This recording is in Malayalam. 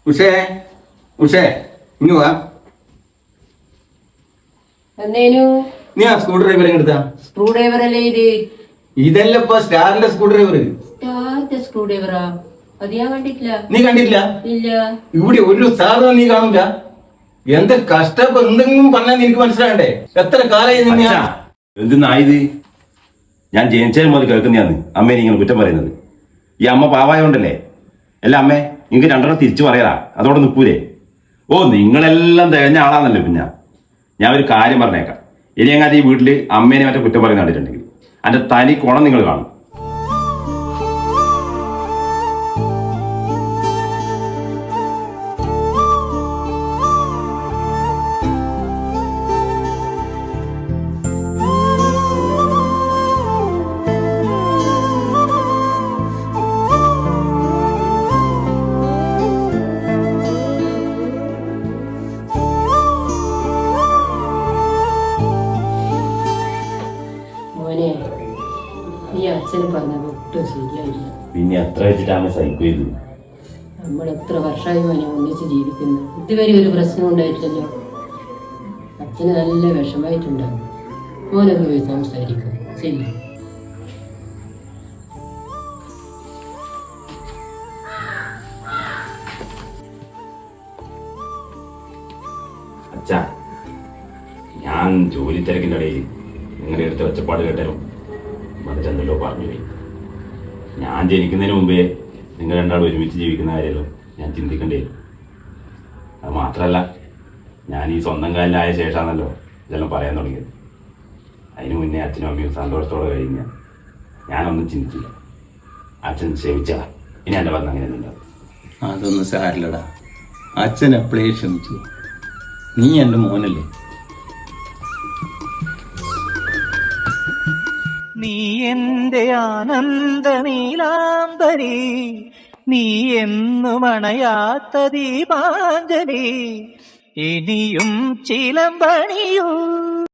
ഉഷേ ഉഷേ ഇങ്ങ് വാ. എന്നേനു നീ ആ സ്ക്രൂ ഡ്രൈവർ എടുത്താ? സ്ക്രൂ ഡ്രൈവർ അല്ലേ ഇത്? ഇതല്ല ഇപ്പൊ സ്റ്റാറിന്റെ സ്ക്രൂ ഡ്രൈവർ. സ്റ്റാറിന്റെ സ്ക്രൂ ഡ്രൈവറാ? അത് ഞാൻ കണ്ടിട്ടില്ല. നീ കണ്ടിട്ടില്ല? ഇല്ല. ഇവിടെ ഒരു സാധനം നീ കാണൂല. എന്ത് കഷ്ടപ്പ് എന്തെങ്കിലും പറഞ്ഞാൽ നിനക്ക് മനസ്സിലാകണ്ടേ? എത്ര കാലമായി എന്തിനായത്? ഞാൻ ജനിച്ചത് മുതൽ കേൾക്കുന്നതാണ് അമ്മേനെ ഇങ്ങനെ കുറ്റം പറയുന്നത്. ഈ അമ്മ പാവായോണ്ടല്ലേ? അല്ല അമ്മേ, നിങ്ങൾക്ക് രണ്ടെണ്ണം തിരിച്ചു പറയാ, അതോടെ നിൽക്കൂലേ? ഓ, നിങ്ങളെല്ലാം തികഞ്ഞ ആളാന്നല്ലോ. പിന്നെ ഞാൻ ഒരു കാര്യം പറഞ്ഞേക്കാം. ഇനി എങ്ങാനും ഈ വീട്ടിൽ അമ്മേനെ മറ്റേ കുറ്റം പറയുന്ന കണ്ടിട്ടുണ്ടെങ്കിൽ അതിന്റെ തനി കുണം നിങ്ങൾ കാണും. ഈ അച്ഛന് പറഞ്ഞത് ഒട്ടും ശരിയായില്ല. പിന്നെ എത്ര വെച്ചിട്ടാണ് സൈക്കോ ചെയ്തു? നമ്മൾ എത്ര വർഷമായി മോനെ ഒന്നിച്ച് ജീവിക്കുന്നു, ഇതുവരെ ഒരു പ്രശ്നം ഉണ്ടായിട്ടില്ലല്ലോ. അച്ഛന് നല്ല വിഷമായിട്ടുണ്ടാവും. മോനൊന്ന് പോയി സംസാരിക്കും. ശരി. അച്ഛാ, ഞാൻ ജോലി തിരക്കിൻ്റെ ഇടയിൽ നിങ്ങളുടെ അടുത്ത് ഒച്ചപ്പാട് കേട്ടാലും മറ്റെന്തല്ലോ പറഞ്ഞു പോയി. ഞാൻ ജനിക്കുന്നതിന് മുമ്പേ നിങ്ങൾ രണ്ടാളും ഒരുമിച്ച് ജീവിക്കുന്ന കാര്യമല്ലോ ഞാൻ ചിന്തിക്കേണ്ടി വരും. അത് മാത്രമല്ല, ഞാൻ ഈ സ്വന്തം കാലിലായ ശേഷമാണല്ലോ ഇതെല്ലാം പറയാൻ തുടങ്ങിയത്. അതിന് മുന്നേ അച്ഛനും അമ്മയും സന്തോഷത്തോടെ കഴിഞ്ഞ ഞാനൊന്നും ചിന്തിച്ചില്ല. അച്ഛൻ ക്ഷമിച്ചാ ഇനി എൻ്റെ പറഞ്ഞ അങ്ങനെ ഉണ്ടാവും. അതൊന്നും സാരില്ലടാ. അച്ഛൻ എപ്പോഴേ ക്ഷമിച്ചു. നീ എൻ്റെ മോനല്ലേ. നീ എന്റെ ആനന്ദ നീലാംബരി, നീ എന്നും അണയാത്ത ദീപാഞ്ജലി, ഇനിയും ചിലമ്പണിയൂ.